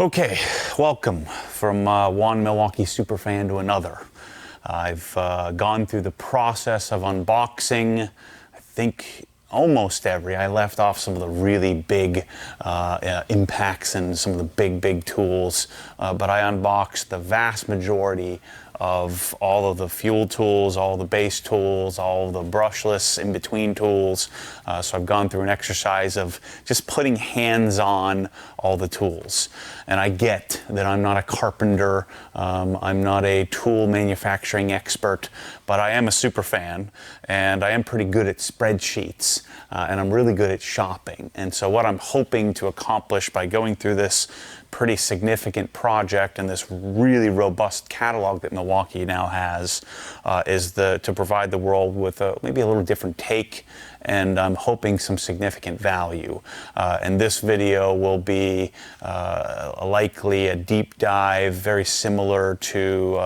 Okay, welcome from one Milwaukee superfan to another. I've gone through the process of unboxing, I think almost every. I left off some of the really big impacts and some of the big tools, but I unboxed the vast majority of all of the fuel tools, all the base tools, all the brushless in-between tools. So I've gone through an exercise of just putting hands on all the tools. And I get that I'm not a carpenter, I'm not a tool manufacturing expert, but I am a super fan, and I am pretty good at spreadsheets, and I'm really good at shopping. And so what I'm hoping to accomplish by going through this pretty significant project and this really robust catalog that Milwaukee now has is to provide the world with maybe a little different take, and I'm hoping some significant value. And this video will be likely a deep dive, very similar to,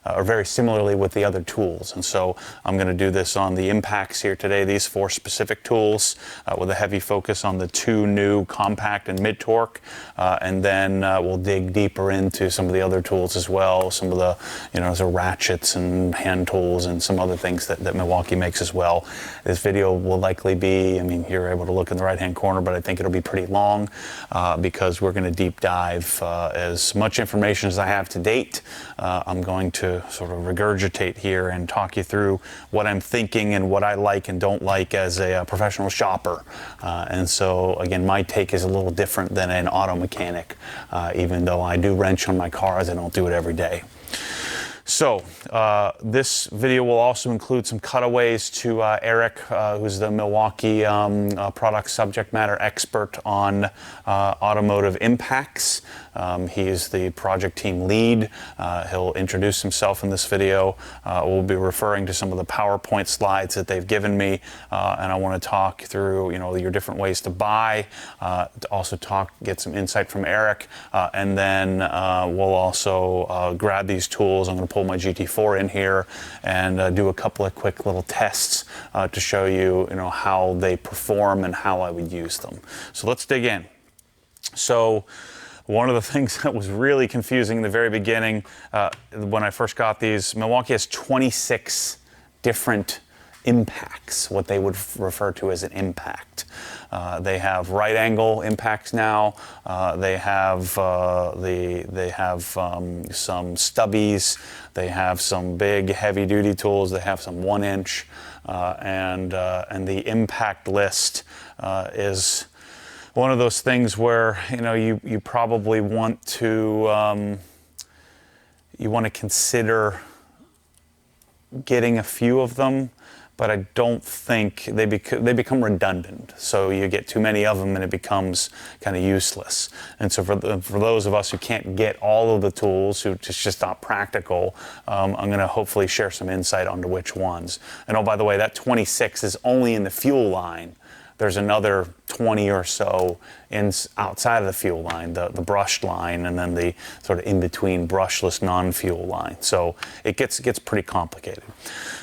or very similarly with the other tools. And so I'm going to do this on the impacts here today, these 4 specific tools, with a heavy focus on the 2 new compact and mid-torque. And then we'll dig deeper into some of the other tools as well, some of the, the ratchets and hand tools and some other things that Milwaukee makes as well. This video will likely be, you're able to look in the right-hand corner, but I think it'll be pretty long because we're going to deep dive as much information as I have to date. I'm going to sort of regurgitate here and talk you through what I'm thinking and what I like and don't like as a professional shopper. And so, again, my take is a little different than an auto mechanic, even though I do wrench on my cars. I don't do it every day. So this video will also include some cutaways to Eric, who's the Milwaukee product subject matter expert on automotive impacts. He is the project team lead. He'll introduce himself in this video. We'll be referring to some of the PowerPoint slides that they've given me, and I want to talk through your different ways to buy, to also get some insight from Eric, and then we'll also grab these tools. I'm going to pull my GT4 in here and do a couple of quick little tests to show you, how they perform and how I would use them. So let's dig in. So one of the things that was really confusing in the very beginning, when I first got these, Milwaukee has 26 different impacts, what they would refer to as an impact. They have right angle impacts now. They have some stubbies. They have some big heavy duty tools. They have some 1-inch, and the impact list is one of those things where you probably want to consider getting a few of them, but I don't think they become redundant. So you get too many of them and it becomes kind of useless. And so for those of us who can't get all of the tools, who it's just not practical, I'm going to hopefully share some insight onto which ones. And oh, by the way, that 26 is only in the fuel line. There's another 20 or so outside of the fuel line, the brushed line, and then the sort of in-between brushless non-fuel line. So it gets pretty complicated.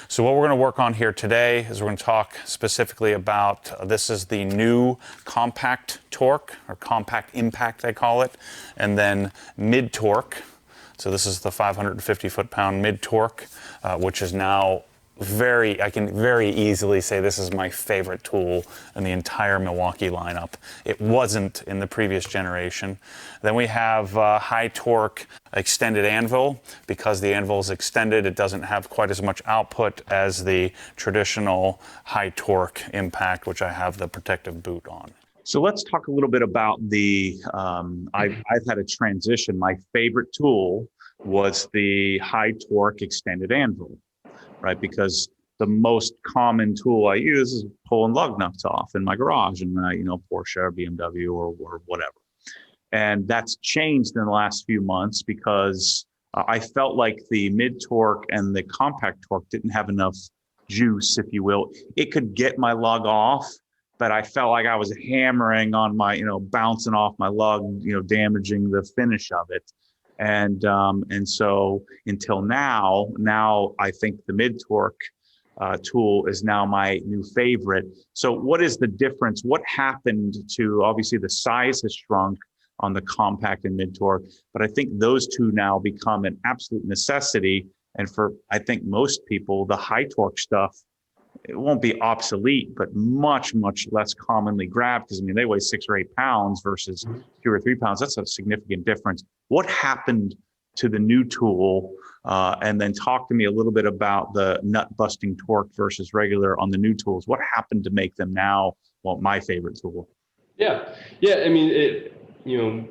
So what we're going to work on here today is we're going to talk specifically about, this is the new compact torque, or compact impact they call it, and then mid-torque. So this is the 550 foot-pound mid-torque, which is now I can very easily say this is my favorite tool in the entire Milwaukee lineup. It wasn't in the previous generation. Then we have high torque extended anvil. Because the anvil is extended, it doesn't have quite as much output as the traditional high torque impact, which I have the protective boot on. So let's talk a little bit about the, I've had a transition. My favorite tool was the high torque extended anvil. Right, because the most common tool I use is pulling lug nuts off in my garage, and Porsche or BMW or whatever. And that's changed in the last few months because I felt like the mid torque and the compact torque didn't have enough juice, if you will. It could get my lug off, but I felt like I was hammering on my, bouncing off my lug, damaging the finish of it. And so until now I think the mid-torque tool is now my new favorite. So what is the difference? What happened to, obviously the size has shrunk, on the compact and mid torque. But I think those two now become an absolute necessity. And for, I think, most people, the high torque stuff, it won't be obsolete, but much, much less commonly grabbed, because I mean, they weigh 6 or 8 pounds versus 2 or 3 pounds. That's a significant difference. What happened to the new tool? And then talk to me a little bit about the nut busting torque versus regular on the new tools. What happened to make them now, well, my favorite tool? Yeah. I mean,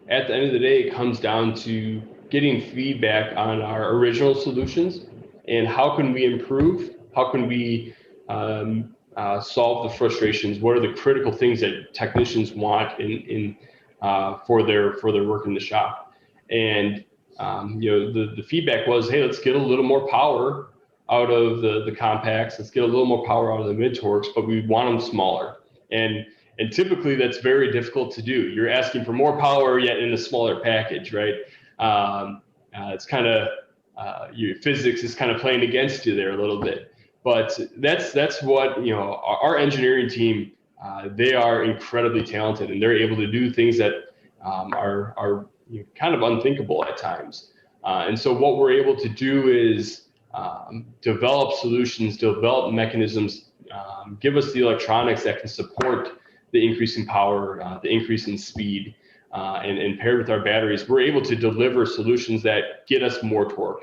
at the end of the day, it comes down to getting feedback on our original solutions and how can we improve? How can we solve the frustrations? What are the critical things that technicians want for their work in the shop? And the feedback was, hey, let's get a little more power out of the compacts. Let's get a little more power out of the mid torques, but we want them smaller. And typically that's very difficult to do. You're asking for more power yet in a smaller package, right? It's kind of your physics is kind of playing against you there a little bit. But that's what our engineering team. They are incredibly talented, and they're able to do things that are kind of unthinkable at times. And so what we're able to do is develop solutions, develop mechanisms, give us the electronics that can support the increase in power, the increase in speed, and paired with our batteries, we're able to deliver solutions that get us more torque,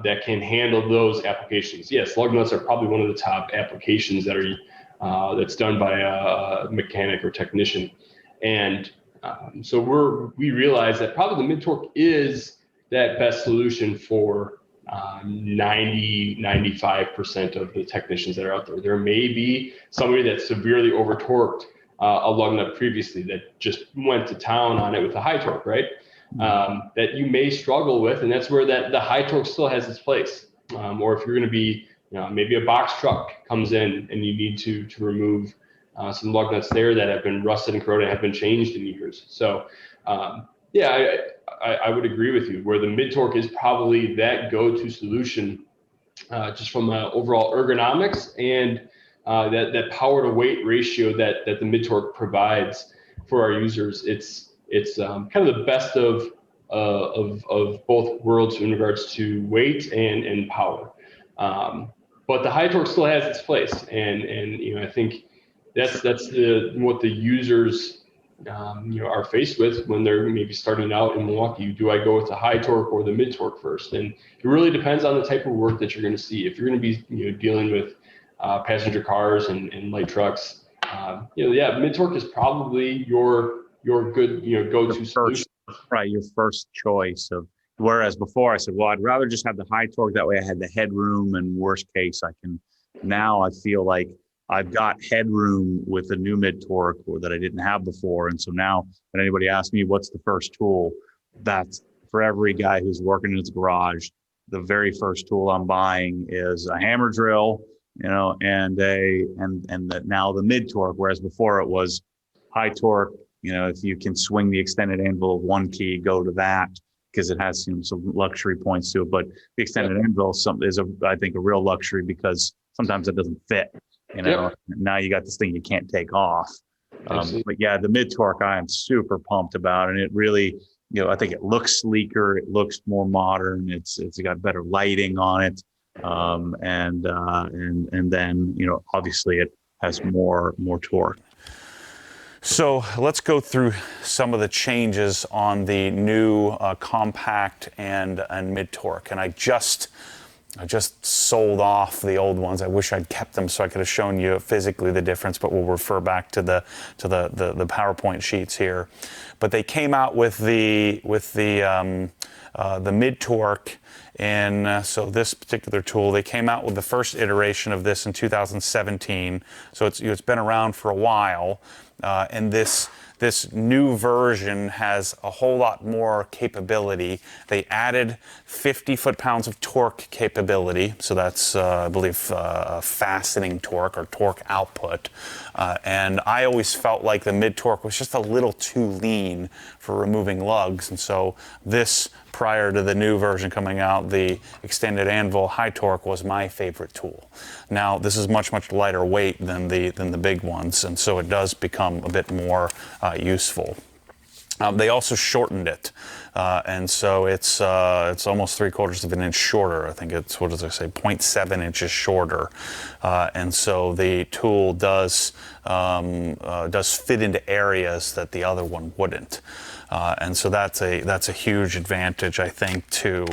that can handle those applications. Yes, lug nuts are probably one of the top applications that's done by a mechanic or technician. And so we realize that probably the mid torque is that best solution for 95% of the technicians that are out there. There may be somebody that's severely over torqued a lug nut previously that just went to town on it with a high torque, right? That you may struggle with, and that's where the high torque still has its place. Or if you're going to be, maybe a box truck comes in and you need to remove some lug nuts there that have been rusted and corroded, have been changed in years. So, I would agree with you where the mid torque is probably that go-to solution, just from overall ergonomics and that power to weight ratio that the mid torque provides for our users. It's kind of the best of both worlds in regards to weight and power. But the high torque still has its place, and I think that's what the users are faced with when they're maybe starting out in Milwaukee. Do I go with the high torque or the mid torque first? And it really depends on the type of work that you're going to see. If you're going to be dealing with passenger cars and light trucks, mid torque is probably your good go-to solution. Right, your first choice of. Whereas before I said, well, I'd rather just have the high torque. That way I had the headroom, and worst case I can. Now I feel like I've got headroom with the new mid torque that I didn't have before. And so now when anybody asks me what's the first tool, that's for every guy who's working in his garage, the very first tool I'm buying is a hammer drill, now the mid torque. Whereas before it was high torque, if you can swing the extended anvil of one key, go to that, because it has some luxury points to it. But the extended anvil is I think a real luxury, because sometimes it doesn't fit. Now you got this thing you can't take off. But yeah, the mid torque I am super pumped about, and it really, I think it looks sleeker, it looks more modern, it's got better lighting on it, and then obviously it has more torque. So let's go through some of the changes on the new compact and mid torque, and I just sold off the old ones. I wish I'd kept them so I could have shown you physically the difference, but we'll refer back to the PowerPoint sheets here. But they came out with the mid torque, and so this particular tool, they came out with the first iteration of this in 2017. So it's been around for a while, and this new version has a whole lot more capability. They added 50 foot-pounds of torque capability. So that's, I believe, fastening torque or torque output. And I always felt like the mid-torque was just a little too lean for removing lugs. And so this, prior to the new version coming out, the extended anvil high torque was my favorite tool. Now, this is much, much lighter weight than the big ones. And so it does become a bit more useful. They also shortened it, and so it's almost 3/4 of an inch shorter. I think it's, what does it say, 0.7 inches shorter, and so the tool does fit into areas that the other one wouldn't. And so that's a huge advantage, I think, to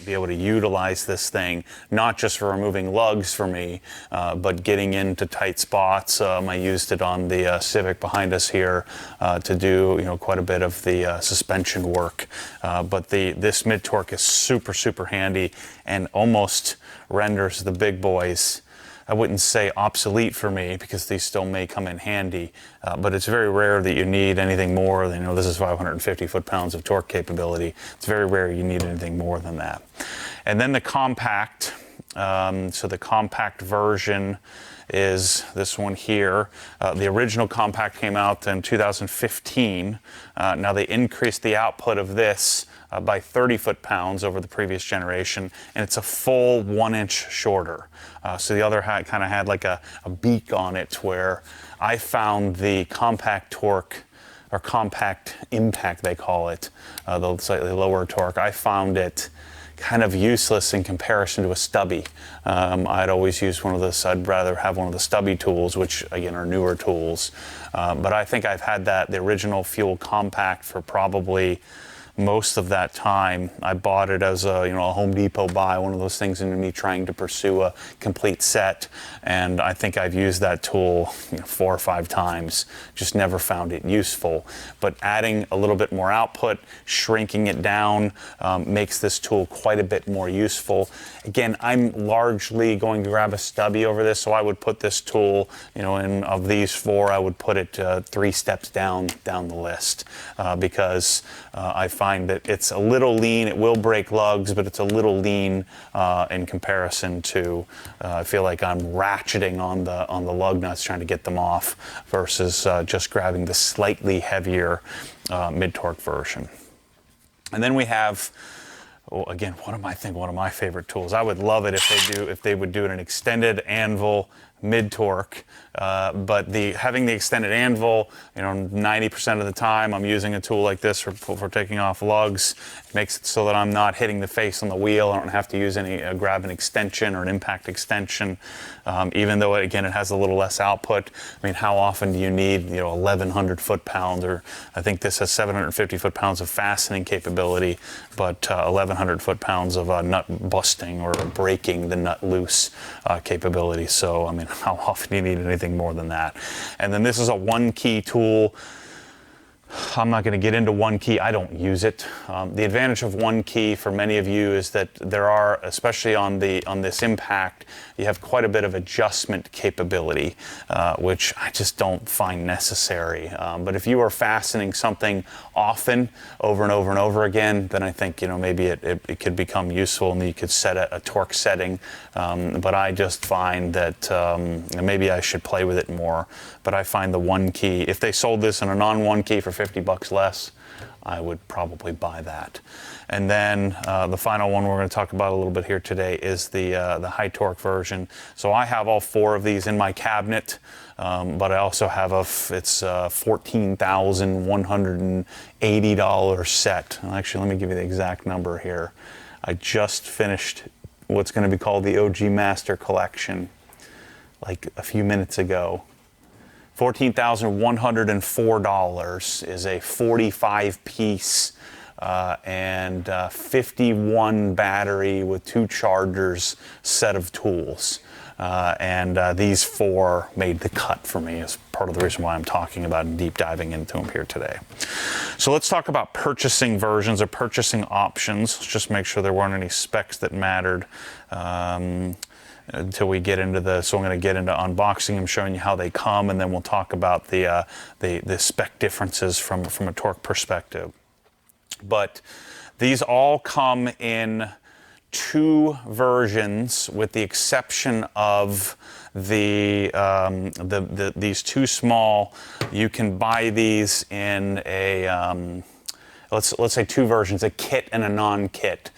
be able to utilize this thing, not just for removing lugs for me, but getting into tight spots. I used it on the Civic behind us here to do quite a bit of the suspension work. But this mid torque is super handy and almost renders the big boys, I wouldn't say obsolete for me, because these still may come in handy, but it's very rare that you need anything more than, this is 550 foot-pounds of torque capability. It's very rare you need anything more than that. And then the compact, so the compact version is this one here. The original compact came out in 2015. Now they increased the output of this by 30 foot-pounds over the previous generation, and it's a full 1 inch shorter. So the other kind of had like a beak on it, where I found the compact torque, or compact impact they call it, the slightly lower torque, I found it kind of useless in comparison to a stubby. I'd always use I'd rather have one of the stubby tools, which again are newer tools. But I think I've had the original Fuel compact for probably most of that time. I bought it as a Home Depot buy, one of those things into me trying to pursue a complete set, and I think I've used that tool 4 or 5 times, just never found it useful. But adding a little bit more output, shrinking it down, makes this tool quite a bit more useful. Again, I'm largely going to grab a stubby over this, so I would put this tool, in of these 4, I would put it 3 steps down the list, because I find that it's a little lean. It will break lugs, but it's a little lean in comparison to, I feel like I'm ratcheting on the lug nuts trying to get them off, versus just grabbing the slightly heavier mid-torque version. And then we have, again, one of my favorite tools. I would love it if they would do an extended anvil mid-torque, but having the extended anvil, 90% of the time I'm using a tool like this for taking off lugs. It makes it so that I'm not hitting the face on the wheel. I don't have to use grab an extension or an impact extension, even though again it has a little less output. I mean, how often do you need 1,100 foot-pounds, or I think this has 750 foot-pounds of fastening capability, but 1,100 foot-pounds of nut busting or breaking the nut loose capability. So I mean, how often do you need anything more than that? And then this is a 1-key tool. I'm not going to get into 1-key. I don't use it. The advantage of 1-key for many of you is that there are, especially on this impact, you have quite a bit of adjustment capability, which I just don't find necessary. But if you are fastening something often, over and over and over again, then I think maybe it could become useful, and you could set a torque setting. But I just find that maybe I should play with it more. But I find the 1-key, if they sold this in a non-1-key for $50 less, I would probably buy that. And then the final one we're going to talk about a little bit here today is the high torque version. So I have all 4 of these in my cabinet, but I also have it's a $14,180 set. Actually, let me give you the exact number here. I just finished what's going to be called the OG Master Collection like a few minutes ago. $14,104 is a 45-piece and 51 battery with 2 chargers set of tools. And these 4 made the cut for me, as part of the reason why I'm talking about and deep diving into them here today. So let's talk about purchasing versions or purchasing options. Let's just make sure there weren't any specs that mattered. Until we get into so I'm going to get into unboxing them, showing you how they come, and then we'll talk about the spec differences from a torque perspective. But these all come in 2 versions, with the exception of these 2 small. You can buy these in a let's say 2 versions, a kit and a non-kit.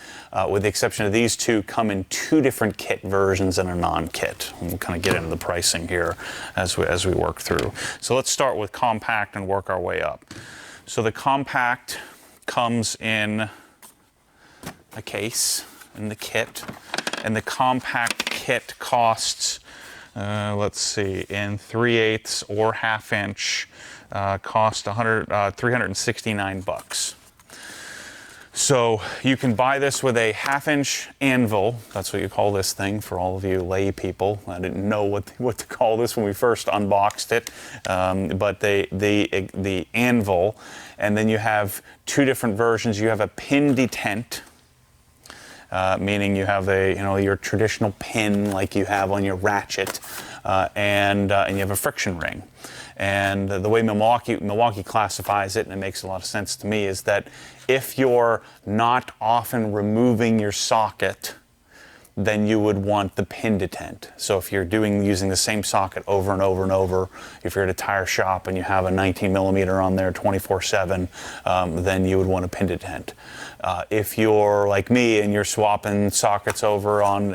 With the exception of these 2, come in 2 different kit versions and a non-kit. We'll kind of get into the pricing here as we work through. So let's start with compact and work our way up. So the compact comes in a case in the kit, and the compact kit costs, let's see, in 3/8 or 1/2 inch, cost 369 bucks. So you can buy this with a 1/2 inch anvil. That's what you call this thing for all of you lay people. I didn't know what to call this when we first unboxed it, but the anvil, and then you have two different versions. You have a pin detent, meaning you have your traditional pin like you have on your ratchet, and you have a friction ring. And the way Milwaukee classifies it, and it makes a lot of sense to me, is that if you're not often removing your socket, then you would want the pin detent. So if you're using the same socket over and over and over, if you're at a tire shop and you have a 19 millimeter on there 24/7, then you would want a pin detent. If you're like me and you're swapping sockets over on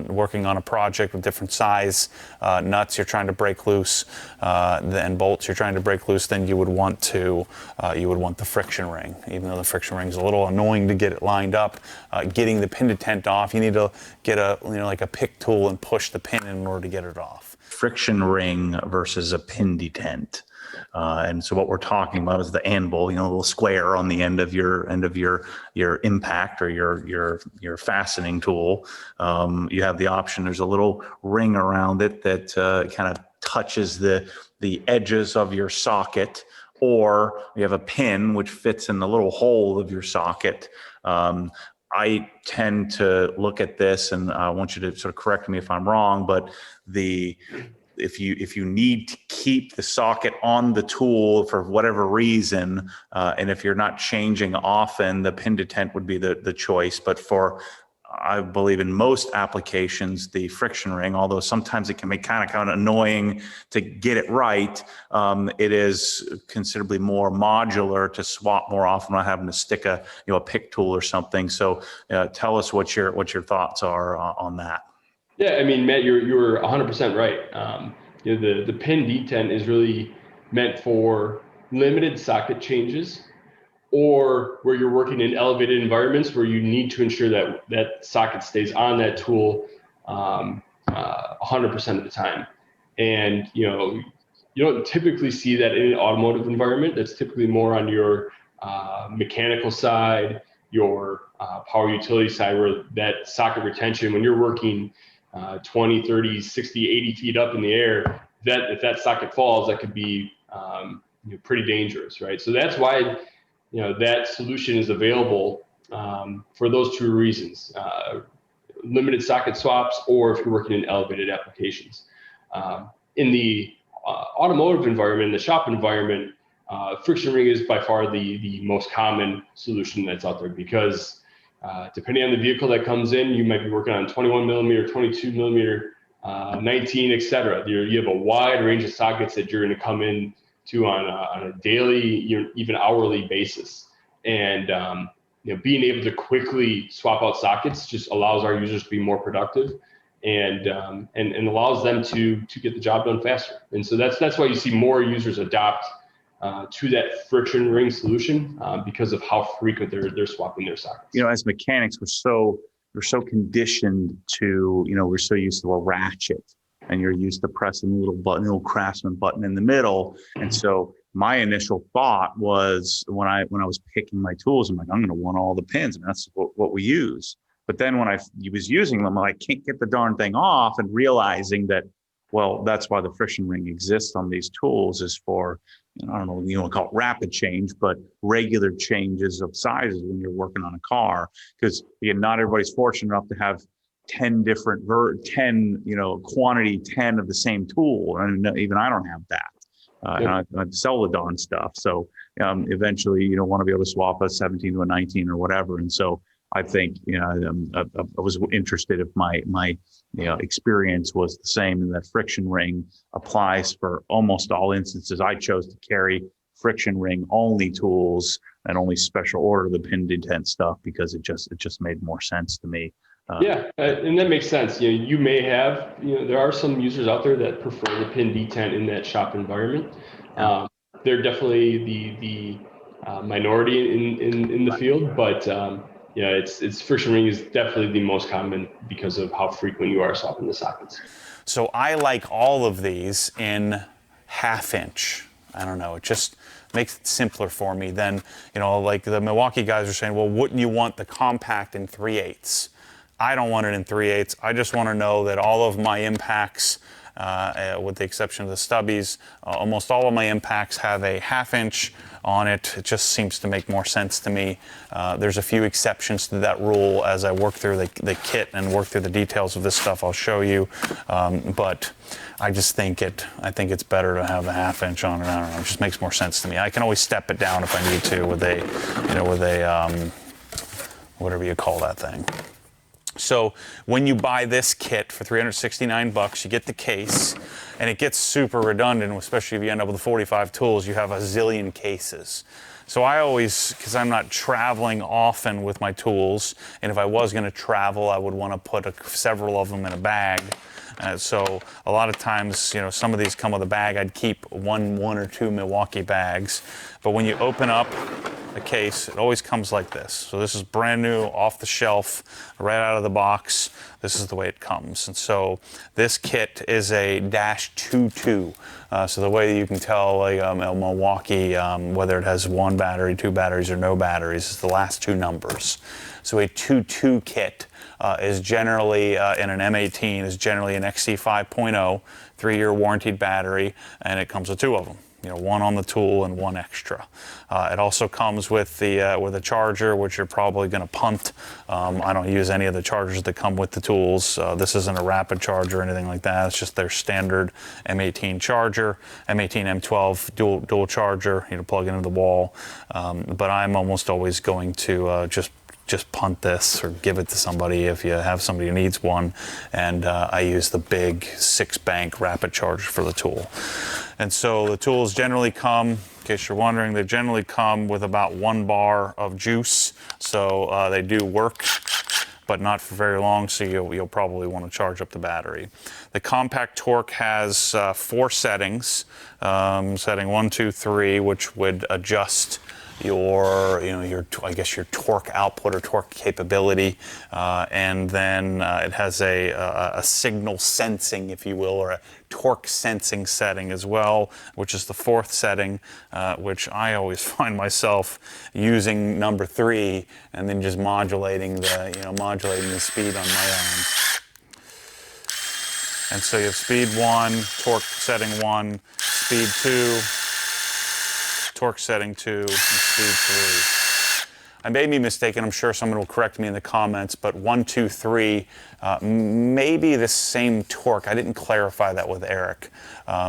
working on a project with different size nuts you're trying to break loose, and bolts you're trying to break loose, then you would want the friction ring. Even though the friction ring is a little annoying to get it lined up, getting the pin detent off, you need to get like a pick tool and push the pin in order to get it off. Friction ring versus a pin detent. And so what we're talking about is the anvil, a little square on the end of your impact or your fastening tool. You have the option. There's a little ring around it that kind of touches the edges of your socket, or you have a pin which fits in the little hole of your socket. I tend to look at this, and I want you to sort of correct me if I'm wrong, but if you need to keep the socket on the tool for whatever reason, and if you're not changing often, the pin detent would be the choice. But I believe in most applications, the friction ring, although sometimes it can be kind of annoying to get it right, it is considerably more modular to swap more often, not having to stick a pick tool or something. So tell us what your thoughts are on that. Yeah, I mean, Matt, you're 100% right. The pin detent is really meant for limited socket changes, or where you're working in elevated environments where you need to ensure that socket stays on that tool 100% of the time. And you don't typically see that in an automotive environment. That's typically more on your mechanical side, your power utility side, where that socket retention, when you're working 20, 30, 60, 80 feet up in the air, if that socket falls, that could be pretty dangerous, right? So that's why that solution is available for those two reasons: limited socket swaps, or if you're working in elevated applications. In the automotive environment, in the shop environment, friction ring is by far the most common solution that's out there, because depending on the vehicle that comes in, you might be working on 21 millimeter, 22 millimeter, 19, et cetera. You have a wide range of sockets that you're going to come in to on a daily, even hourly basis. And being able to quickly swap out sockets just allows our users to be more productive, and allows them to get the job done faster. And so that's why you see more users adopt to that friction ring solution, because of how frequent they're swapping their sockets. As mechanics, we're so conditioned to, we're so used to a ratchet, and you're used to pressing a little Craftsman button in the middle. And so my initial thought was, when I was picking my tools, I'm like, I'm going to want all the pins, and that's what we use. But then when I was using them, I can't get the darn thing off, and realizing that, well, that's why the friction ring exists on these tools, is for, I don't know, you want to call it rapid change, but regular changes of sizes when you're working on a car. Because again, not everybody's fortunate enough to have 10 different, quantity 10 of the same tool. And even I don't have that. And I sell the darn stuff. So eventually you don't want to be able to swap a 17 to a 19 or whatever. And so I think, I was interested if my experience was the same, and that friction ring applies for almost all instances. I chose to carry friction ring only tools and only special order the pin detent stuff, because it just made more sense to me. And that makes sense. You may have, there are some users out there that prefer the pin detent in that shop environment. they're definitely the minority in the field, but yeah, it's friction ring is definitely the most common because of how frequent you are swapping the sockets. So I like all of these in 1/2 inch. I don't know, it just makes it simpler for me than, like the Milwaukee guys are saying, well, wouldn't you want the compact in 3/8? I don't want it in 3/8. I just want to know that all of my impacts, with the exception of the stubbies, almost all of my impacts have a 1/2 inch on it. It just seems to make more sense to me. There's a few exceptions to that rule as I work through the kit and work through the details of this stuff. I'll show you, but I just think it's better to have a 1/2 inch on it. I don't know. It just makes more sense to me. I can always step it down if I need to with a whatever you call that thing. So when you buy this kit for $369, you get the case, and it gets super redundant, especially if you end up with 45 tools, you have a zillion cases. So I always, because I'm not traveling often with my tools, and if I was going to travel, I would want to put several of them in a bag. So a lot of times, some of these come with a bag. I'd keep one or two Milwaukee bags. But when you open up a case, it always comes like this. So this is brand new, off the shelf, right out of the box. This is the way it comes. And so this kit is a -22. So the way you can tell like, a Milwaukee, whether it has one battery, two batteries, or no batteries, is the last two numbers. So a 22 kit is generally, in an M18, is generally an XC 5.0, 3-year warranted battery, and it comes with two of them. One on the tool and one extra. It also comes with a charger, which you're probably going to punt. I don't use any of the chargers that come with the tools. This isn't a rapid charger or anything like that. It's just their standard M18 charger, M18 M12 dual charger. Plug into the wall. But I'm almost always going to just punt this or give it to somebody if you have somebody who needs one. And I use the big 6-bank rapid charger for the tool. And so the tools generally come, in case you're wondering, they generally come with about 1 bar of juice. So they do work, but not for very long, so you'll probably want to charge up the battery. The compact torque has 4 settings, setting 1, 2, 3, which would adjust your torque output or torque capability, and then it has a signal sensing, if you will, or a torque sensing setting as well, which is the 4th setting, which I always find myself using number 3 and then just modulating the speed on my own. And so you have speed 1, torque setting 1, speed 2, torque setting 2, and speed 3. I may be mistaken. I'm sure someone will correct me in the comments, but 1, 2, 3 may be the same torque. I didn't clarify that with Eric.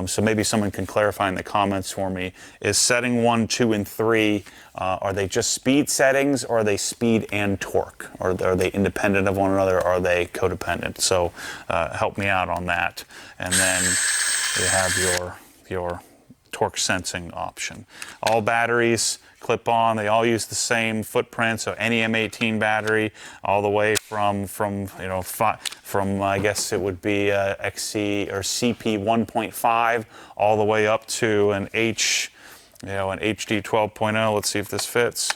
So maybe someone can clarify in the comments for me. Is setting 1, 2, and 3, are they just speed settings, or are they speed and torque? Or are they independent of one another, or are they codependent? So help me out on that. And then you have your torque sensing option. All batteries clip on, they all use the same footprint, so any M18 battery, all the way from I guess it would be XC or CP 1.5 all the way up to an HD 12.0. Let's see if this fits.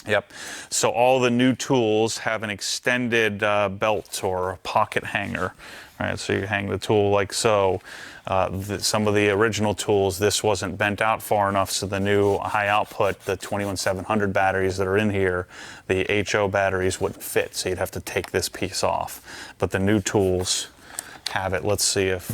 Yep. So all the new tools have an extended belt or pocket hanger. Right, so you hang the tool like so. Some of the original tools, this wasn't bent out far enough, so the new high output, the 21700 batteries that are in here, the HO batteries wouldn't fit, so you'd have to take this piece off. But the new tools have it. Let's see if,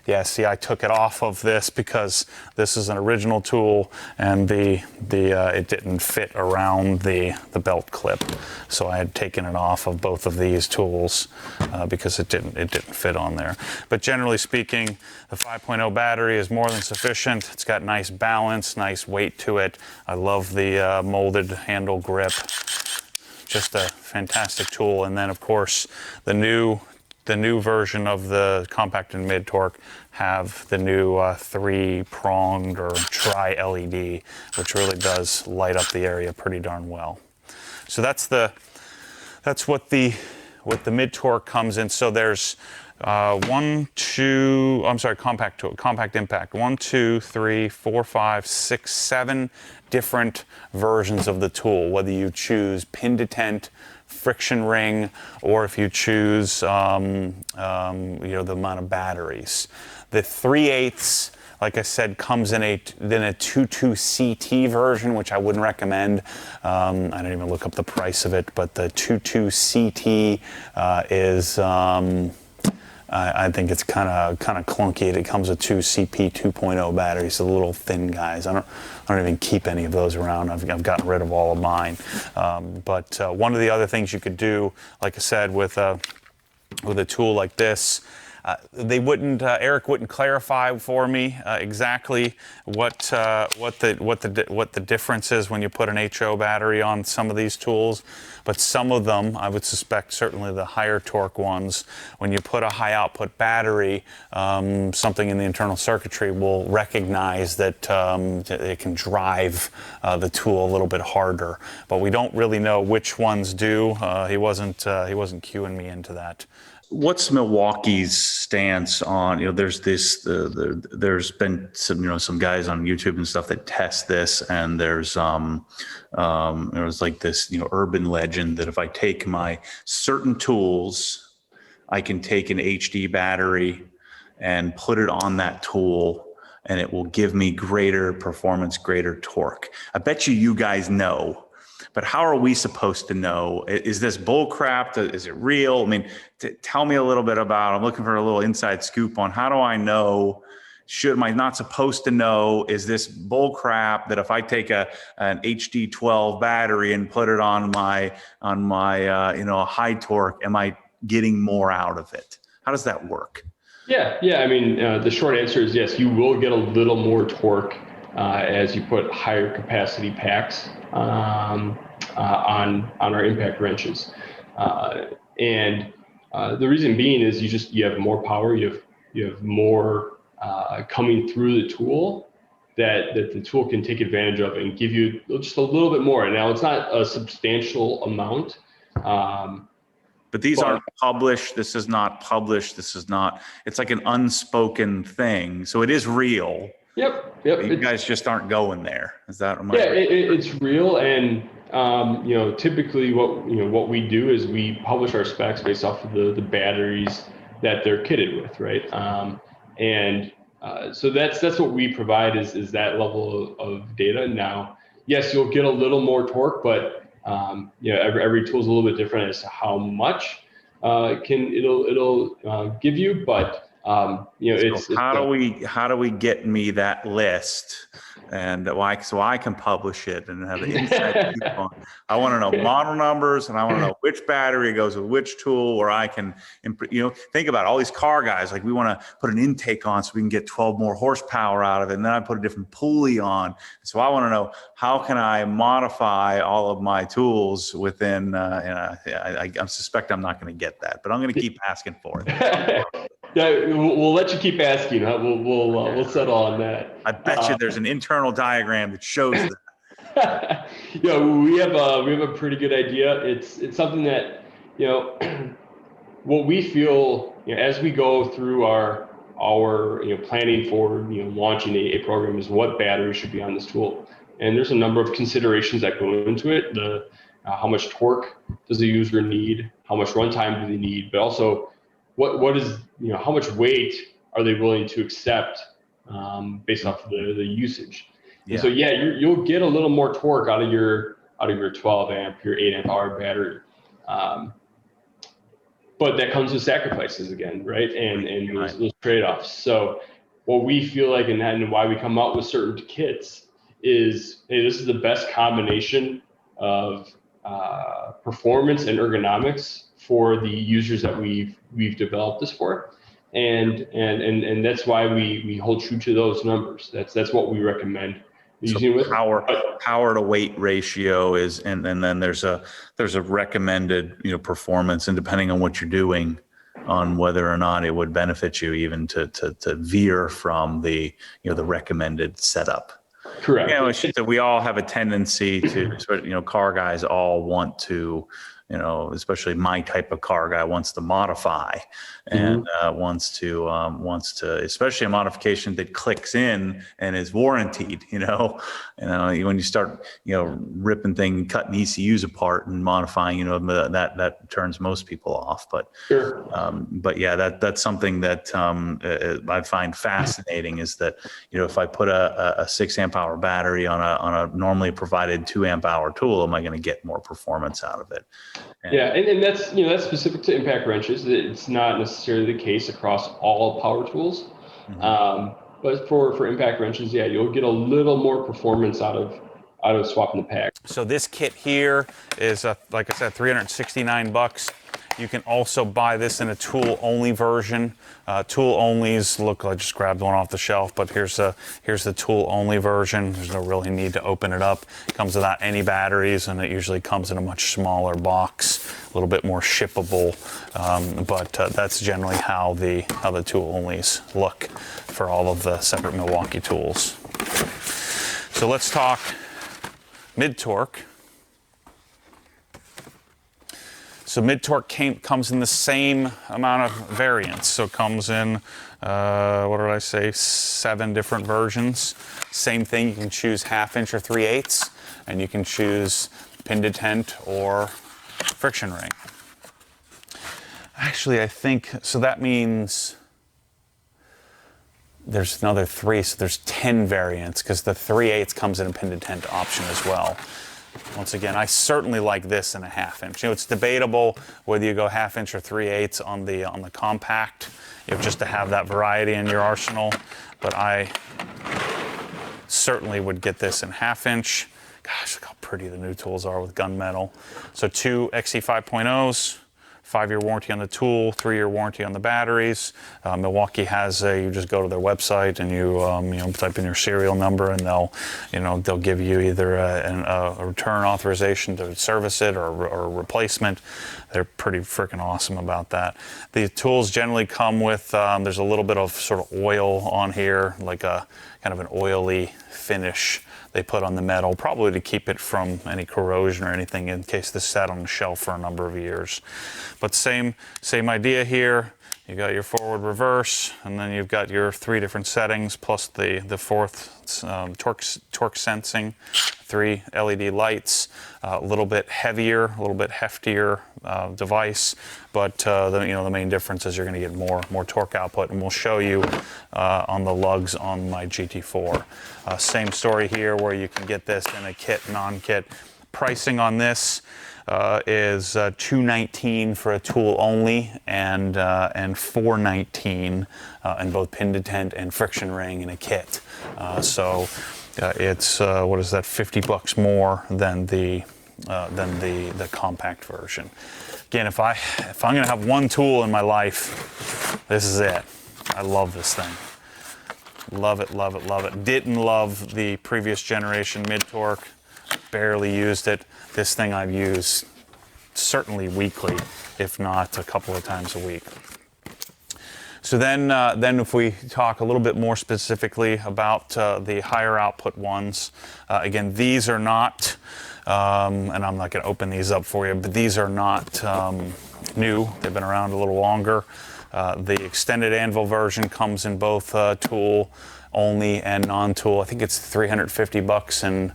yeah, see, I took it off of this because this is an original tool, and it didn't fit around the belt clip, so I had taken it off of both of these tools because it didn't fit on there. But generally speaking, the 5.0 battery is more than sufficient. It's got nice balance, nice weight to it. I love the molded handle grip. Just a fantastic tool. And then, of course, the new version of the compact and mid torque have the new 3-pronged or tri-LED, which really does light up the area pretty darn well. So that's what the mid torque comes in. So there's Compact impact. 1, 2, 3, 4, 5, 6, 7 different versions of the tool, whether you choose pin detent, friction ring, or if you choose the amount of batteries. The 3/8, like I said, comes in a 2.2 CT version, which I wouldn't recommend. I didn't even look up the price of it, but the 2.2 CT is I think it's kind of clunky. It comes with 2 CP 2.0 batteries, so little thin guys. I don't even keep any of those around. I've gotten rid of all of mine. But one of the other things you could do, like I said, with a tool like this, Eric wouldn't clarify for me exactly what the difference is when you put an HO battery on some of these tools, but some of them, I would suspect, certainly the higher torque ones, when you put a high output battery, something in the internal circuitry will recognize that it can drive the tool a little bit harder. But we don't really know which ones do. He wasn't cueing me into that. What's Milwaukee's stance on, there's there's been some guys on YouTube and stuff that test this, and there's like this, urban legend that if I take my certain tools, I can take an HD battery and put it on that tool and it will give me greater performance, greater torque. I bet you guys know. But how are we supposed to know? Is this bull crap? Is it real? I mean, tell me a little bit about, I'm looking for a little inside scoop on how do I know, am I not supposed to know? Is this bull crap that if I take an HD 12 battery and put it on my high torque, am I getting more out of it? How does that work? Yeah. I mean, the short answer is yes, you will get a little more torque as you put higher capacity packs on our impact wrenches, and the reason being is you have more power, you have more coming through the tool that the tool can take advantage of and give you just a little bit more. Now it's not a substantial amount. But these aren't published. This is not published. It's like an unspoken thing. So it is real. Yep. You guys just aren't going there. Is that? It's real, and typically what we do is we publish our specs based off of the batteries that they're kitted with, right? So that's what we provide is that level of data. Now, yes, you'll get a little more torque, but every tool is a little bit different as to how much it'll give you, but. How do we get me that list, and so I can publish it and have an inside scoop on. I want to know model numbers, and I want to know which battery goes with which tool, where I can, think about all these car guys, like we want to put an intake on so we can get 12 more horsepower out of it, and then I put a different pulley on. So I want to know how can I modify all of my tools within. I suspect I'm not going to get that, but I'm going to keep asking for it. Yeah, we'll let you keep asking. Huh? We'll settle on that. I bet you there's an internal diagram that shows that. We have a pretty good idea. It's something that what we feel as we go through our planning for launching a program is what battery should be on this tool, and there's a number of considerations that go into it. How much torque does the user need? How much runtime do they need? But also what is how much weight are they willing to accept based off of the usage? Yeah. And so you'll get a little more torque out of your 12 amp, your 8 amp hour battery, but that comes with sacrifices again, right? And those trade-offs. So what we feel like and why we come out with certain kits is, hey, this is the best combination of performance and ergonomics for the users that we've developed this for, and that's why we hold true to those numbers. That's what we recommend using with power to weight ratio is, and then there's a recommended performance, and depending on what you're doing, on whether or not it would benefit you even to veer from the the recommended setup. Correct. It's just that we all have a tendency to car guys all want to especially my type of car guy wants to modify and wants to, especially a modification that clicks in and is warranted, when you start, ripping things, cutting ECUs apart and modifying, that turns most people off. But, Sure. but yeah, that's something that I find fascinating is that, if I put a 6 amp hour battery on a normally provided 2 amp hour tool, am I going to get more performance out of it? And that's, that's specific to impact wrenches. It's not necessarily the case across all power tools. But for impact wrenches, yeah, you'll get a little more performance out of swapping the pack. So this kit here is, like I said, $369. You can also buy this in a tool-only version. Tool-onlys look like, just grabbed one off the shelf, but here's the tool-only version. There's no really need to open it up. It comes without any batteries, and it usually comes in a much smaller box, a little bit more shippable. But that's generally how the tool-onlys look for all of the separate Milwaukee tools. So let's talk mid-torque. So mid-torque comes in the same amount of variants. So it comes in, 7 different versions. Same thing, you can choose 1/2 inch or 3/8, and you can choose pin detent or friction ring. Actually, I think, so that means there's another 3, so there's 10 variants, because the 3/8 comes in a pin detent option as well. Once again, I certainly like this in a 1/2 inch. It's debatable whether you go 1/2 inch or 3/8 on the compact, just to have that variety in your arsenal. But I certainly would get this in 1/2 inch. Gosh, look how pretty the new tools are with gunmetal. So 2 XE 5.0s. 5-year warranty on the tool, 3-year warranty on the batteries. Milwaukee has you just go to their website and you type in your serial number, and they'll give you either a return authorization to service it or a replacement. They're pretty freaking awesome about that. The tools generally come with there's a little bit of sort of oil on here, like a kind of an oily finish they put on the metal, probably to keep it from any corrosion or anything in case this sat on the shelf for a number of years. But same idea here. You got your forward, reverse, and then you've got your 3 different settings plus the 4th torque sensing, 3 LED lights, a little bit heavier, a little bit heftier device, but the main difference is you're going to get more torque output, and we'll show you on the lugs on my GT4. Same story here, where you can get this in a kit, non-kit. Pricing on this is $219 for a tool only, and $419 in both pin detent and friction ring in a kit. It's what is that? $50 more than the compact version. Again, if I'm going to have one tool in my life, this is it. I love this thing. Love it, love it, love it. Didn't love the previous generation mid-torque. Barely used it. This thing I've used certainly weekly, if not a couple of times a week. So then if we talk a little bit more specifically about the higher output ones, again, these are not, and I'm not going to open these up for you, but these are not new. They've been around a little longer. The extended anvil version comes in both tool only and non-tool. I think it's $350 and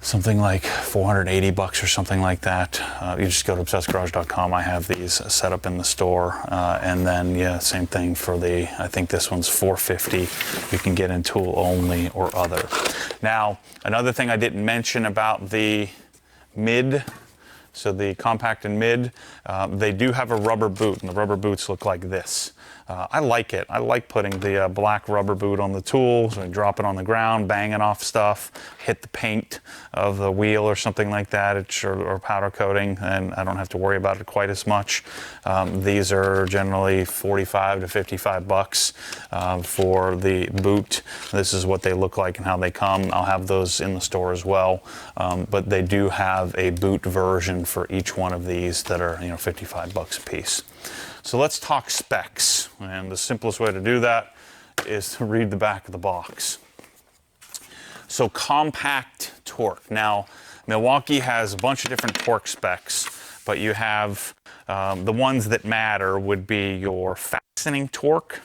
something like $480 or something like that. You just go to obsessedgarage.com. I have these set up in the store. And then, yeah, same thing for I think this one's $450. You can get in tool only or other. Now, another thing I didn't mention about the mid, so the compact and mid, they do have a rubber boot, and the rubber boots look like this. I like it. I like putting the black rubber boot on the tools and drop it on the ground, banging off stuff, hit the paint of the wheel or something like that, or powder coating, and I don't have to worry about it quite as much. These are generally $45 to $55 for the boot. This is what they look like and how they come. I'll have those in the store as well, but they do have a boot version for each one of these that are $55 a piece. So let's talk specs, and the simplest way to do that is to read the back of the box. So compact torque. Now, Milwaukee has a bunch of different torque specs, but you have the ones that matter would be your fastening torque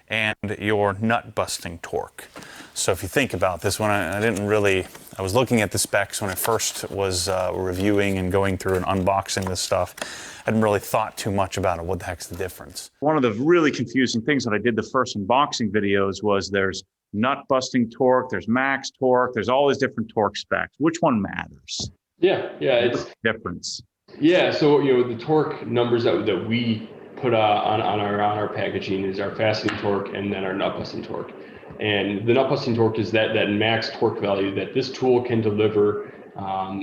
and your nut busting torque. So if you think about this one, I was looking at the specs when I first was reviewing and going through and unboxing this stuff. I hadn't really thought too much about it. What the heck's the difference? One of the really confusing things when I did the first unboxing videos was there's nut busting torque, there's max torque, there's all these different torque specs. Which one matters? Yeah, it's Difference. Yeah, so the torque numbers that we put on our packaging is our fastening torque and then our nut busting torque. And the nut busting torque is that max torque value that this tool can deliver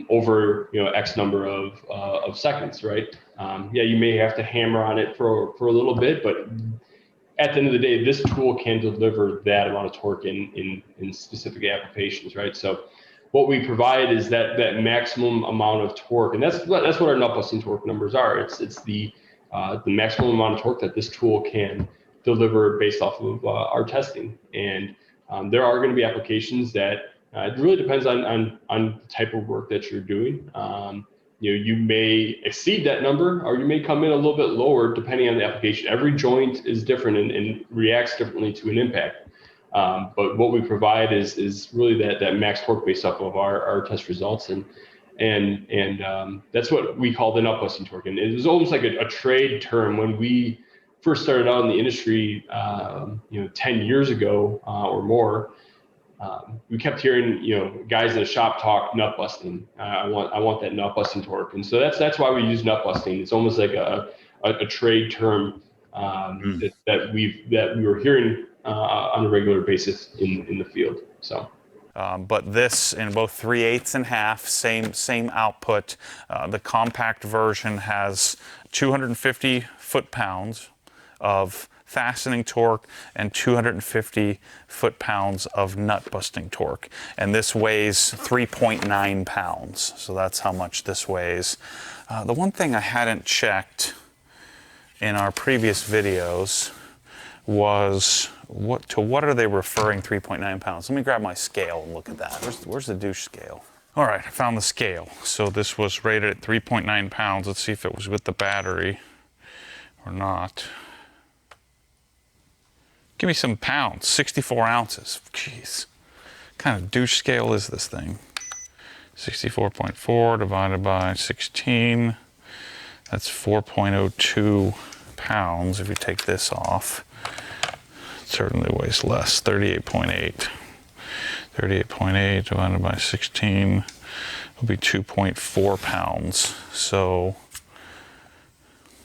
over X number of seconds, right? You may have to hammer on it for a little bit, but at the end of the day, this tool can deliver that amount of torque in specific applications, right? So what we provide is that maximum amount of torque, and that's what our nut busting torque numbers are. It's the maximum amount of torque that this tool can deliver based off of our testing. And there are going to be applications that it really depends on the type of work that you're doing. You may exceed that number, or you may come in a little bit lower depending on the application. Every joint is different and reacts differently to an impact. But what we provide is really that max torque based off of our test results, and that's what we call the nut busting torque. And it was almost like a trade term when we first started out in the industry, 10 years ago or more. We kept hearing, guys in the shop talk nut busting. I want that nut busting torque, and so that's why we use nut busting. It's almost like a trade term that we were hearing on a regular basis in the field. So. But this in both 3/8 and half, same output. The compact version has 250 foot-pounds of fastening torque and 250 foot-pounds of nut busting torque. And this weighs 3.9 pounds. So that's how much this weighs. The one thing I hadn't checked in our previous videos was what are they referring 3.9 pounds? Let me grab my scale and look at that. Where's the douche scale? All right, I found the scale. So this was rated at 3.9 pounds. Let's see if it was with the battery or not. Give me some pounds, 64 ounces. Jeez, what kind of douche scale is this thing? 64.4 divided by 16. That's 4.02 pounds if you take this off. It certainly weighs less, 38.8. 38.8 divided by 16 will be 2.4 pounds. So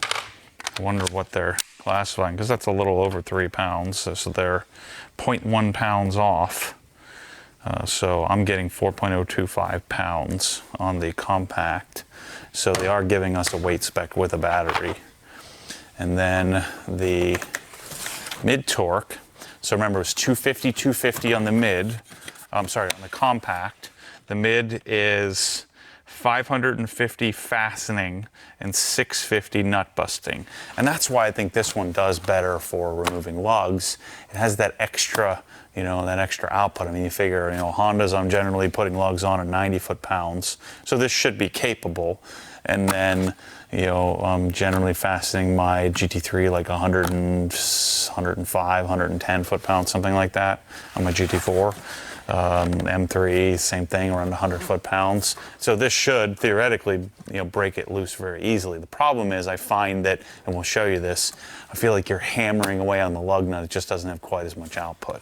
I wonder what they're classifying, because that's a little over 3 pounds. So they're 0.1 pounds off. So I'm getting 4.025 pounds on the compact. So they are giving us a weight spec with a battery. And then the mid torque. So remember, it was 250 on the mid. On the compact. The mid is 550 fastening and 650 nut busting. And that's why I think this one does better for removing lugs. It has that extra, that extra output. I mean, you figure, Hondas, I'm generally putting lugs on at 90 foot-pounds. So this should be capable. And then, I'm generally fastening my GT3 like 100 and 105, 110 foot-pounds, something like that on my GT4. M3, same thing, around 100 foot-pounds. So this should theoretically, break it loose very easily. The problem is I find that, and we'll show you this, I feel like you're hammering away on the lug nut. It just doesn't have quite as much output.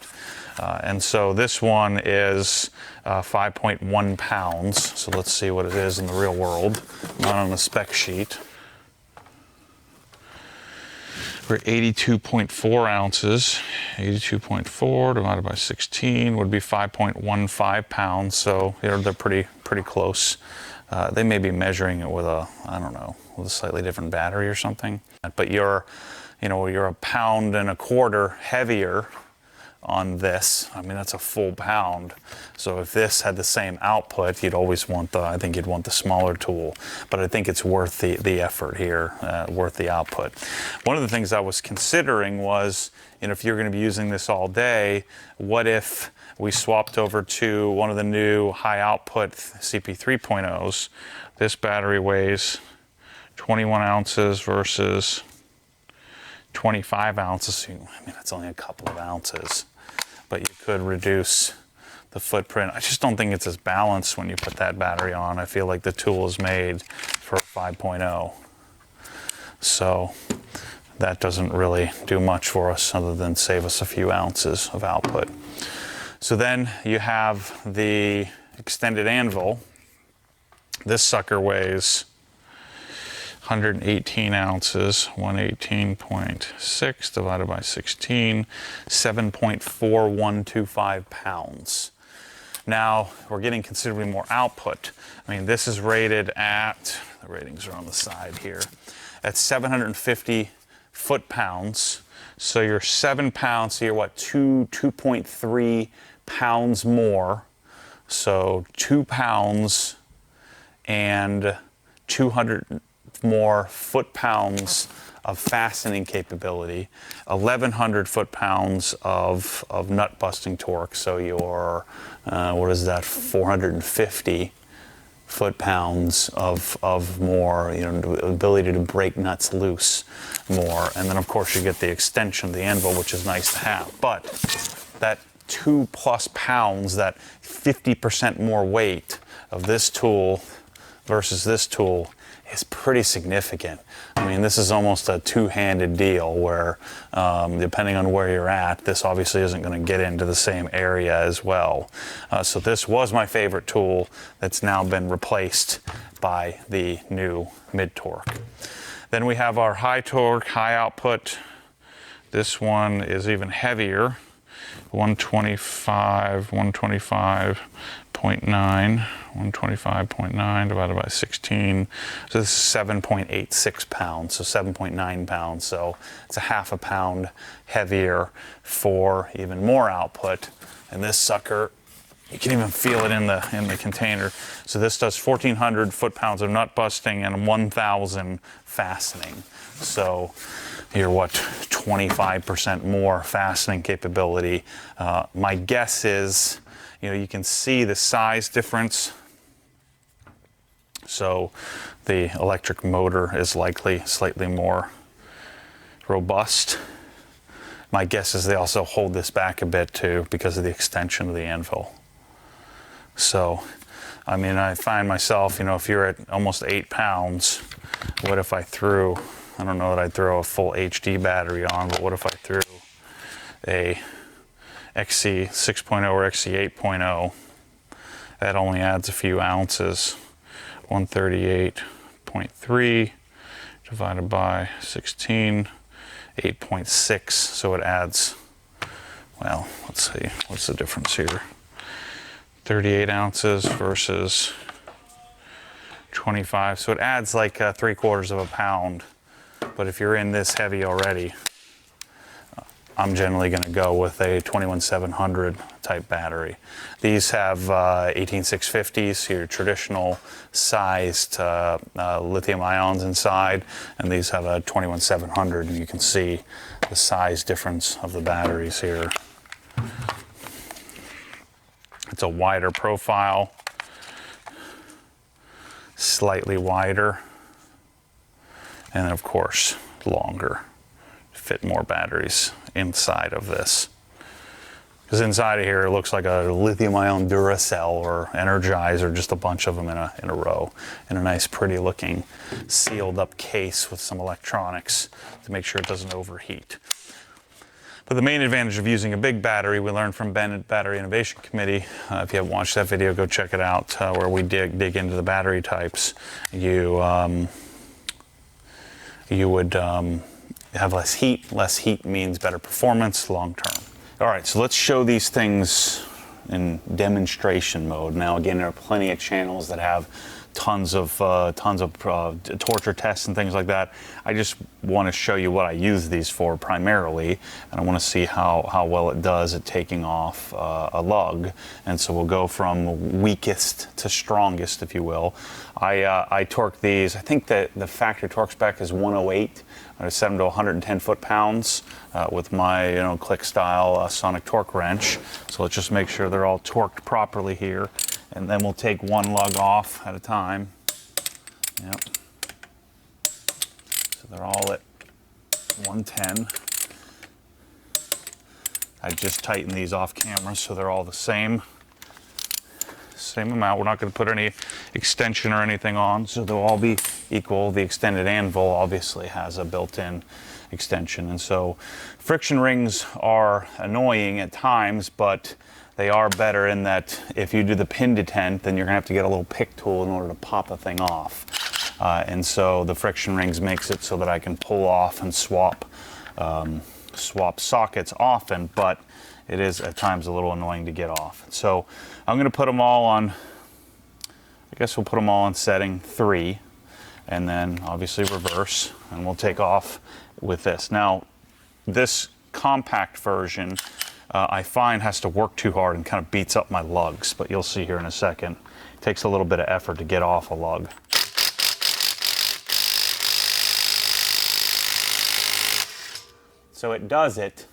And so this one is 5.1 pounds. So let's see what it is in the real world, not on the spec sheet. We're 82.4 ounces. 82.4 divided by 16 would be 5.15 pounds. So they're pretty close. They may be measuring it with a slightly different battery or something. But you're a pound and a quarter heavier on this. I mean, that's a full pound. So if this had the same output, you'd always want the smaller tool. But I think it's worth the effort here, worth the output. One of the things I was considering was, if you're going to be using this all day, what if we swapped over to one of the new high output CP3.0s. This battery weighs 21 ounces versus 25 ounces. I mean, it's only a couple of ounces, but you could reduce the footprint. I just don't think it's as balanced when you put that battery on. I feel like the tool is made for 5.0. So that doesn't really do much for us other than save us a few ounces of output. So then you have the extended anvil. This sucker weighs 118 ounces, 118.6 divided by 16, 7.4125 pounds. Now we're getting considerably more output. I mean, this is rated at, the ratings are on the side here, at 750 foot-pounds. So you're 7 pounds, so you're what, 2.3 pounds more. So 2 pounds and 200 more foot-pounds of fastening capability, 1,100 foot-pounds of nut busting torque. So you're, what is that, 450 foot-pounds of more, you know, ability to break nuts loose more. And then of course you get the extension of the anvil, which is nice to have. But that 2+ pounds, that 50% more weight of this tool versus this tool is pretty significant. I mean, this is almost a two-handed deal where, depending on where you're at, this obviously isn't going to get into the same area as well. So this was my favorite tool that's now been replaced by the new mid-torque. Then we have our high torque, high output. This one is even heavier, 125.9 divided by 16. So this is 7.86 pounds, so 7.9 pounds. So it's a half a pound heavier for even more output. And this sucker, you can even feel it in the container. So this does 1,400 foot-pounds of nut busting and 1,000 fastening. So you're what, 25% more fastening capability. My guess is, you know, you can see the size difference. So the electric motor is likely slightly more robust. My guess is they also hold this back a bit too because of the extension of the anvil. So, I mean, I find myself, you know, if you're at almost 8 pounds, what if I threw, I don't know that I'd throw a full HD battery on, but what if I threw a XC 6.0 or XC 8.0? That only adds a few ounces. 138.3 divided by 16, 8.6. So it adds, well, let's see, what's the difference here? 38 ounces versus 25. So it adds like 3/4 of a pound. But if you're in this heavy already, I'm generally going to go with a 21700 type battery. These have 18650s, your traditional sized lithium ions inside, and these have a 21700, and you can see the size difference of the batteries here. It's a wider profile, slightly wider, and then of course longer. Fit more batteries inside of this. Because inside of here it looks like a lithium ion Duracell or Energize, or just a bunch of them in a row in a nice pretty looking sealed up case with some electronics to make sure it doesn't overheat. But the main advantage of using a big battery, we learned from Ben at Battery Innovation Committee. If you haven't watched that video, go check it out, where we dig into the battery types. You would have less heat. Less heat means better performance long term. All right, so let's show these things in demonstration mode. Now again, there are plenty of channels that have tons of torture tests and things like that. I just want to show you what I use these for primarily, and I want to see how well it does at taking off a lug. And so we'll go from weakest to strongest, if you will. I torque these. I think that the factory torque spec is 108. I set them to 110 foot-pounds with my click style sonic torque wrench. So let's just make sure they're all torqued properly here. And then we'll take one lug off at a time. Yep. So they're all at 110. I just tightened these off camera so they're all the same amount. We're not going to put any extension or anything on, so they'll all be equal. The extended anvil obviously has a built-in extension, and so friction rings are annoying at times, but they are better in that if you do the pin detent, then you're gonna have to get a little pick tool in order to pop the thing off. And so the friction rings makes it so that I can pull off and swap sockets often, but it is at times a little annoying to get off. So I'm gonna put them all on, I guess we'll put them all on setting 3, and then obviously reverse, and we'll take off with this. Now, this compact version, I find has to work too hard and kind of beats up my lugs, but you'll see here in a second. It takes a little bit of effort to get off a lug. So it does it,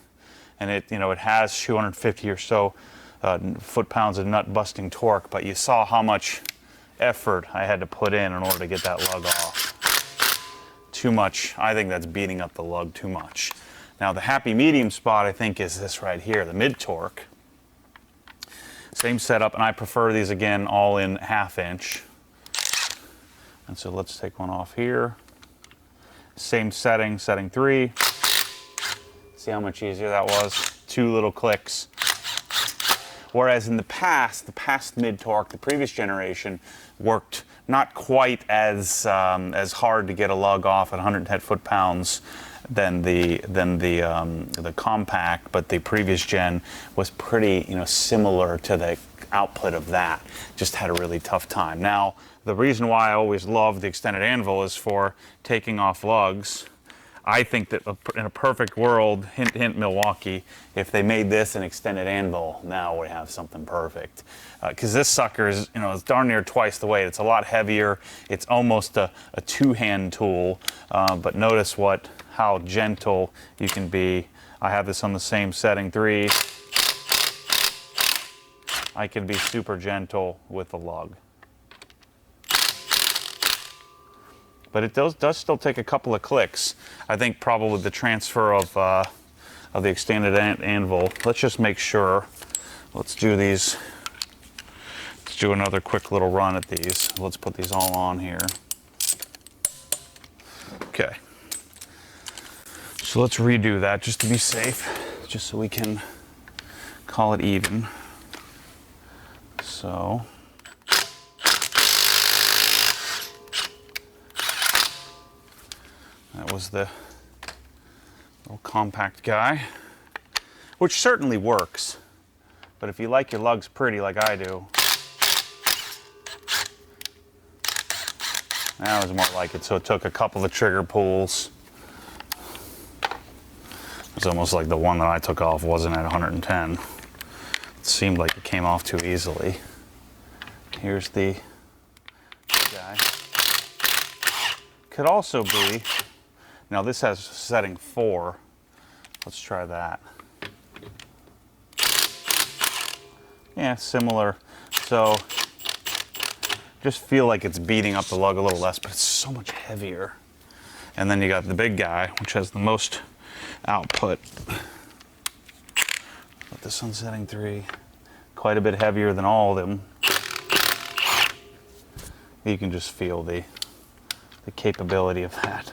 and it has 250 or so foot-pounds of nut-busting torque, but you saw how much effort I had to put in order to get that lug off. Too much. I think that's beating up the lug too much. Now the happy medium spot, I think, is this right here, the mid torque. Same setup, and I prefer these again all in 1/2 inch. And so let's take one off here. Same setting, setting 3. See how much easier that was? 2 little clicks. Whereas in the past mid torque, the previous generation, worked not quite as hard to get a lug off at 110 foot-pounds than the compact, but the previous gen was pretty similar to the output of that. Just had a really tough time. Now the reason why I always love the extended anvil is for taking off lugs. I think that in a perfect world, hint hint Milwaukee, if they made this an extended anvil, now we have something perfect. Because this sucker is it's darn near twice the weight. It's a lot heavier. It's almost a 2-hand tool. But notice how gentle you can be. I have this on the same setting 3. I can be super gentle with the lug. But it does still take a couple of clicks. I think probably the transfer of the extended anvil. Let's just make sure. Let's do these. Let's do another quick little run at these. Let's put these all on here. Okay. So let's redo that just to be safe, just so we can call it even. So. That was the little compact guy, which certainly works. But if you like your lugs pretty like I do, that was more like it. So it took a couple of trigger pulls. It's almost like the one that I took off wasn't at 110. It seemed like it came off too easily. Here's the guy. Could also be, now this has setting 4. Let's try that. Yeah, similar. So just feel like it's beating up the lug a little less, but it's so much heavier. And then you got the big guy, which has the most output. Put this on setting 3. Quite a bit heavier than all of them. You can just feel the capability of that.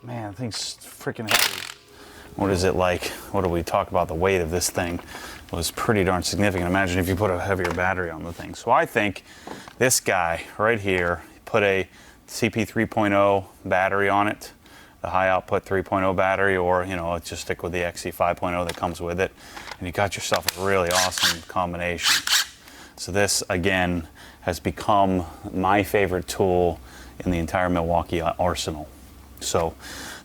Man, the thing's freaking heavy. What is it like? What do we talk about? The weight of this thing was pretty darn significant. Imagine if you put a heavier battery on the thing. So I think this guy right here, put a CP 3.0 battery on it. the high output 3.0 battery, or just stick with the XE 5.0 that comes with it, and you got yourself a really awesome combination. So this again has become my favorite tool in the entire Milwaukee arsenal. So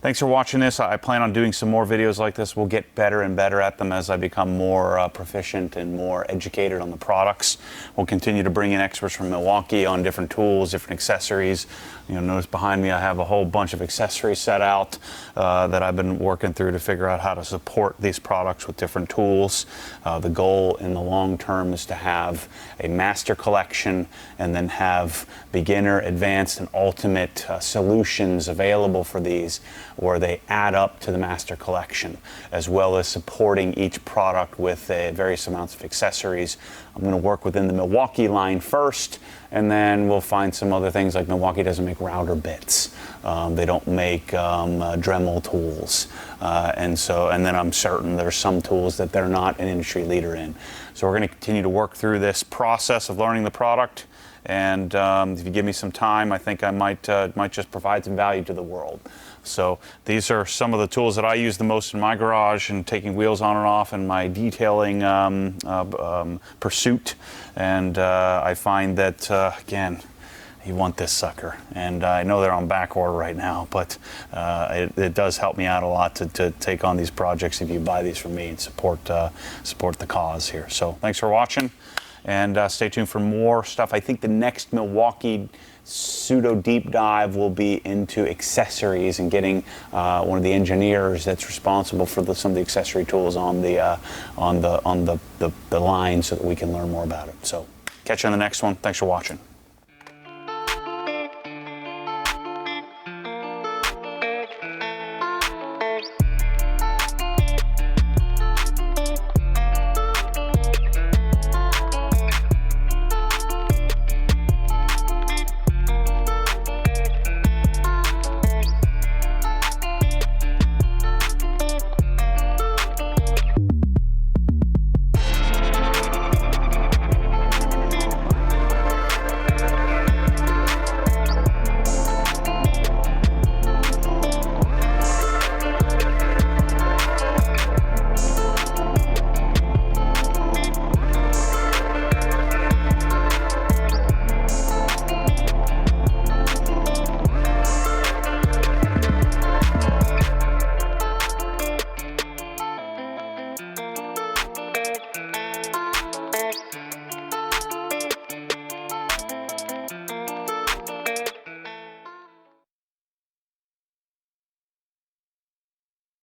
thanks for watching this. I plan on doing some more videos like this. We'll get better and better at them as I become more proficient and more educated on the products. We'll continue to bring in experts from Milwaukee on different tools, different accessories. Notice behind me I have a whole bunch of accessories set out that I've been working through to figure out how to support these products with different tools. The goal in the long term is to have a master collection and then have beginner, advanced, and ultimate solutions available for these, where they add up to the master collection, as well as supporting each product with various amounts of accessories. I'm going to work within the Milwaukee line first, and then we'll find some other things, like Milwaukee doesn't make router bits. They don't make Dremel tools. And then I'm certain there's some tools that they're not an industry leader in. So we're going to continue to work through this process of learning the product. And if you give me some time, I think I might just provide some value to the world. So these are some of the tools that I use the most in my garage, and taking wheels on and off, and my detailing pursuit. And I find that, again, you want this sucker. And I know they're on back order right now, but it does help me out a lot to take on these projects if you buy these from me and support the cause here. So thanks for watching. And stay tuned for more stuff. I think the next Milwaukee pseudo deep dive will be into accessories and getting one of the engineers that's responsible for some of the accessory tools on the line, so that we can learn more about it. So catch you on the next one. Thanks for watching.